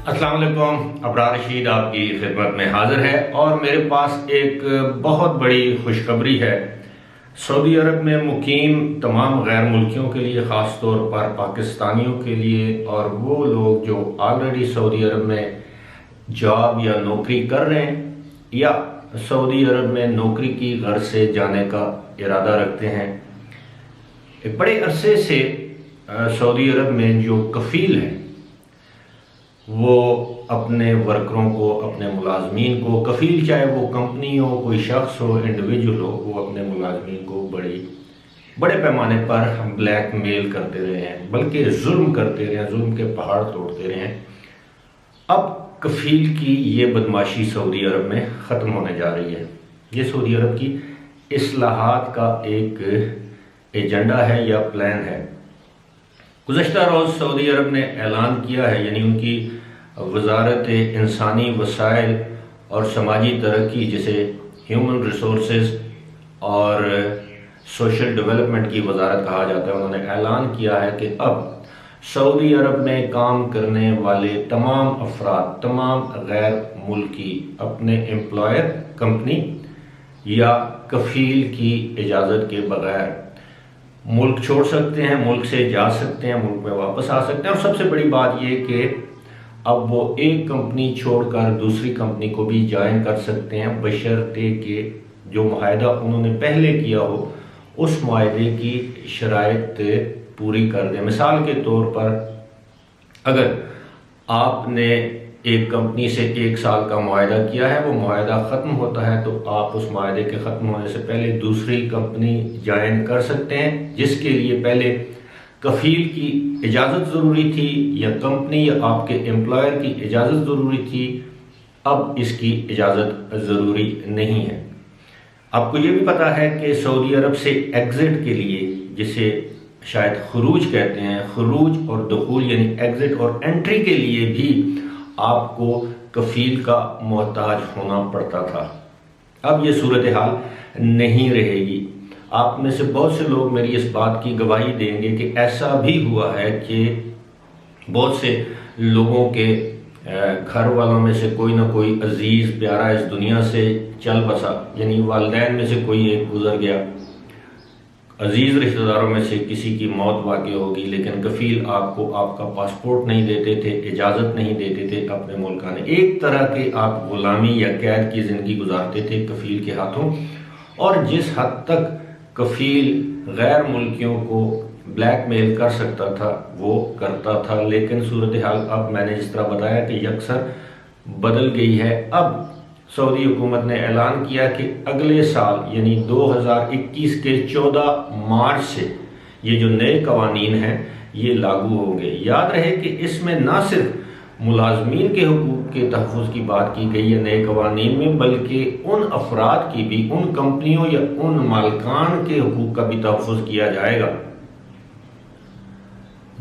السلام علیکم، ابرار رشید آپ کی خدمت میں حاضر ہے اور میرے پاس ایک بہت بڑی خوشخبری ہے۔ سعودی عرب میں مقیم تمام غیر ملکیوں کے لیے، خاص طور پر پاکستانیوں کے لیے اور وہ لوگ جو آلریڈی سعودی عرب میں جاب یا نوکری کر رہے ہیں یا سعودی عرب میں نوکری کی غرض سے جانے کا ارادہ رکھتے ہیں۔ ایک بڑے عرصے سے سعودی عرب میں جو کفیل ہیں وہ اپنے ورکروں کو، اپنے ملازمین کو، کفیل چاہے وہ کمپنی ہو، کوئی شخص ہو، انڈیویجول ہو، وہ اپنے ملازمین کو بڑے پیمانے پر بلیک میل کرتے رہے ہیں، بلکہ ظلم کرتے رہے ہیں، ظلم کے پہاڑ توڑتے رہے ہیں۔ اب کفیل کی یہ بدماشی سعودی عرب میں ختم ہونے جا رہی ہے۔ یہ سعودی عرب کی اصلاحات کا ایک ایجنڈا ہے یا پلان ہے۔ گزشتہ روز سعودی عرب نے اعلان کیا ہے، یعنی ان کی وزارت انسانی وسائل اور سماجی ترقی، جسے ہیومن ریسورسز اور سوشل ڈیولپمنٹ کی وزارت کہا جاتا ہے، انہوں نے اعلان کیا ہے کہ اب سعودی عرب میں کام کرنے والے تمام افراد، تمام غیر ملکی اپنے امپلائر، کمپنی یا کفیل کی اجازت کے بغیر ملک چھوڑ سکتے ہیں، ملک سے جا سکتے ہیں، ملک میں واپس آ سکتے ہیں۔ اور سب سے بڑی بات یہ کہ اب وہ ایک کمپنی چھوڑ کر دوسری کمپنی کو بھی جوائن کر سکتے ہیں، بشرطے کہ جو معاہدہ انہوں نے پہلے کیا ہو اس معاہدے کی شرائط پوری کر دیں۔ مثال کے طور پر اگر آپ نے ایک کمپنی سے 1 سال کا معاہدہ کیا ہے، وہ معاہدہ ختم ہوتا ہے تو آپ اس معاہدے کے ختم ہونے سے پہلے دوسری کمپنی جوائن کر سکتے ہیں، جس کے لیے پہلے کفیل کی اجازت ضروری تھی یا کمپنی یا آپ کے امپلائر کی اجازت ضروری تھی۔ اب اس کی اجازت ضروری نہیں ہے۔ آپ کو یہ بھی پتا ہے کہ سعودی عرب سے ایگزٹ کے لیے، جسے شاید خروج کہتے ہیں، خروج اور دخول یعنی ایگزٹ اور انٹری کے لیے بھی آپ کو کفیل کا محتاج ہونا پڑتا تھا۔ اب یہ صورتحال نہیں رہے گی۔ آپ میں سے بہت سے لوگ میری اس بات کی گواہی دیں گے کہ ایسا بھی ہوا ہے کہ بہت سے لوگوں کے گھر والوں میں سے کوئی نہ کوئی عزیز پیارا اس دنیا سے چل بسا، یعنی والدین میں سے کوئی ایک گزر گیا، عزیز رشتہ داروں میں سے کسی کی موت واقع ہوگی، لیکن کفیل آپ کو آپ کا پاسپورٹ نہیں دیتے تھے، اجازت نہیں دیتے تھے اپنے ملک آنے۔ ایک طرح کے آپ غلامی یا قید کی زندگی گزارتے تھے کفیل کے ہاتھوں۔ اور جس حد تک کفیل غیر ملکیوں کو بلیک میل کر سکتا تھا وہ کرتا تھا، لیکن صورتحال اب میں نے جس طرح بتایا کہ یکسر بدل گئی ہے۔ اب سعودی حکومت نے اعلان کیا کہ اگلے سال یعنی 2021 کے 14 مارچ سے یہ جو نئے قوانین ہیں یہ لاگو ہوں گے۔ یاد رہے کہ اس میں نہ صرف ملازمین کے حقوق کے تحفظ کی بات کی گئی ہے نئے قوانین میں، بلکہ ان افراد کی بھی، ان کمپنیوں یا ان مالکان کے حقوق کا بھی تحفظ کیا جائے گا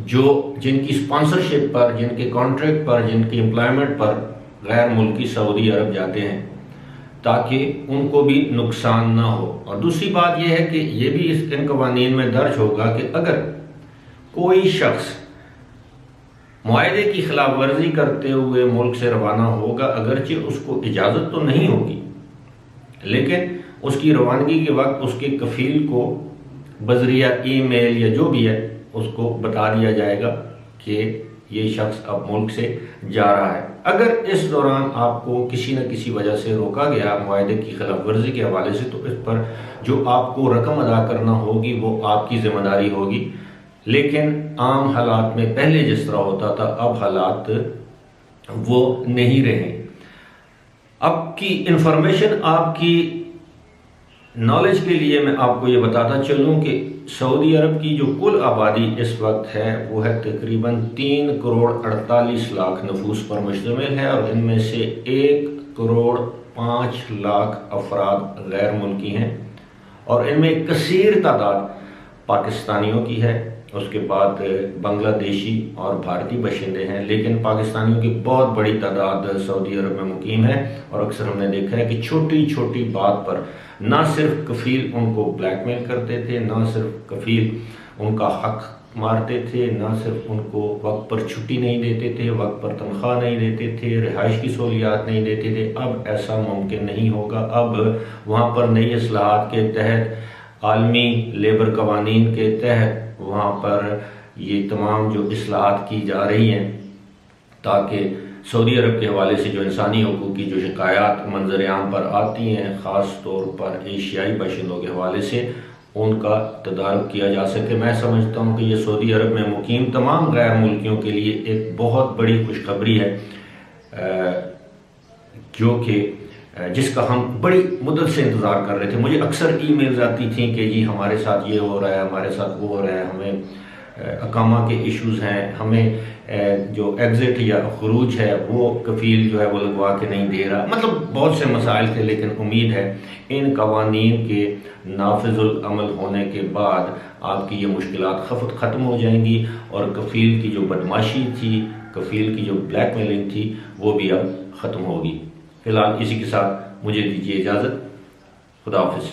جن کی اسپانسرشپ پر، جن کے کانٹریکٹ پر، جن کی امپلائمنٹ پر غیر ملکی سعودی عرب جاتے ہیں، تاکہ ان کو بھی نقصان نہ ہو۔ اور دوسری بات یہ ہے کہ یہ بھی ان قوانین میں درج ہوگا کہ اگر کوئی شخص معاہدے کی خلاف ورزی کرتے ہوئے ملک سے روانہ ہوگا، اگرچہ اس کو اجازت تو نہیں ہوگی، لیکن اس کی روانگی کے وقت اس کے کفیل کو بذریعہ ای میل یا جو بھی ہے اس کو بتا دیا جائے گا کہ یہ شخص اب ملک سے جا رہا ہے۔ اگر اس دوران آپ کو کسی نہ کسی وجہ سے روکا گیا معاہدے کی خلاف ورزی کے حوالے سے، تو اس پر جو آپ کو رقم ادا کرنا ہوگی وہ آپ کی ذمہ داری ہوگی۔ لیکن عام حالات میں پہلے جس طرح ہوتا تھا اب حالات وہ نہیں رہے۔ اب کی انفارمیشن آپ کی نالج کے لیے میں آپ کو یہ بتاتا چلوں کہ سعودی عرب کی جو کل آبادی اس وقت ہے وہ ہے تقریباً 3 کروڑ 48 لاکھ نفوس پر مشتمل ہے، اور ان میں سے 1 کروڑ 5 لاکھ افراد غیر ملکی ہیں، اور ان میں کثیر تعداد پاکستانیوں کی ہے، اس کے بعد بنگلہ دیشی اور بھارتی باشندے ہیں، لیکن پاکستانیوں کی بہت بڑی تعداد سعودی عرب میں مقیم ہے۔ اور اکثر ہم نے دیکھا ہے کہ چھوٹی چھوٹی بات پر نہ صرف کفیل ان کو بلیک میل کرتے تھے، نہ صرف کفیل ان کا حق مارتے تھے، نہ صرف ان کو وقت پر چھٹی نہیں دیتے تھے، وقت پر تنخواہ نہیں دیتے تھے، رہائش کی سہولیات نہیں دیتے تھے۔ اب ایسا ممکن نہیں ہوگا۔ اب وہاں پر نئی اصلاحات کے تحت، عالمی لیبر قوانین کے تحت وہاں پر یہ تمام جو اصلاحات کی جا رہی ہیں تاکہ سعودی عرب کے حوالے سے جو انسانی حقوق کی جو شکایات منظر عام پر آتی ہیں، خاص طور پر ایشیائی باشندوں کے حوالے سے، ان کا تدارک کیا جا سکے۔ میں سمجھتا ہوں کہ یہ سعودی عرب میں مقیم تمام غیر ملکیوں کے لیے ایک بہت بڑی خوشخبری ہے، جو کہ جس کا ہم بڑی مدت سے انتظار کر رہے تھے۔ مجھے اکثر ای میلز آتی تھیں کہ جی ہمارے ساتھ یہ ہو رہا ہے، ہمارے ساتھ وہ ہو رہا ہے، ہمیں اقامہ کے ایشوز ہیں، ہمیں جو ایگزٹ یا خروج ہے وہ کفیل جو ہے وہ لگوا کے نہیں دے رہا، مطلب بہت سے مسائل تھے۔ لیکن امید ہے ان قوانین کے نافذ العمل ہونے کے بعد آپ کی یہ مشکلات ختم ہو جائیں گی، اور کفیل کی جو بدماشی تھی، کفیل کی جو بلیک میلنگ تھی، وہ بھی اب ختم ہوگی۔ فی الحال اسی کے ساتھ مجھے دیجیے اجازت۔ خدا حافظ۔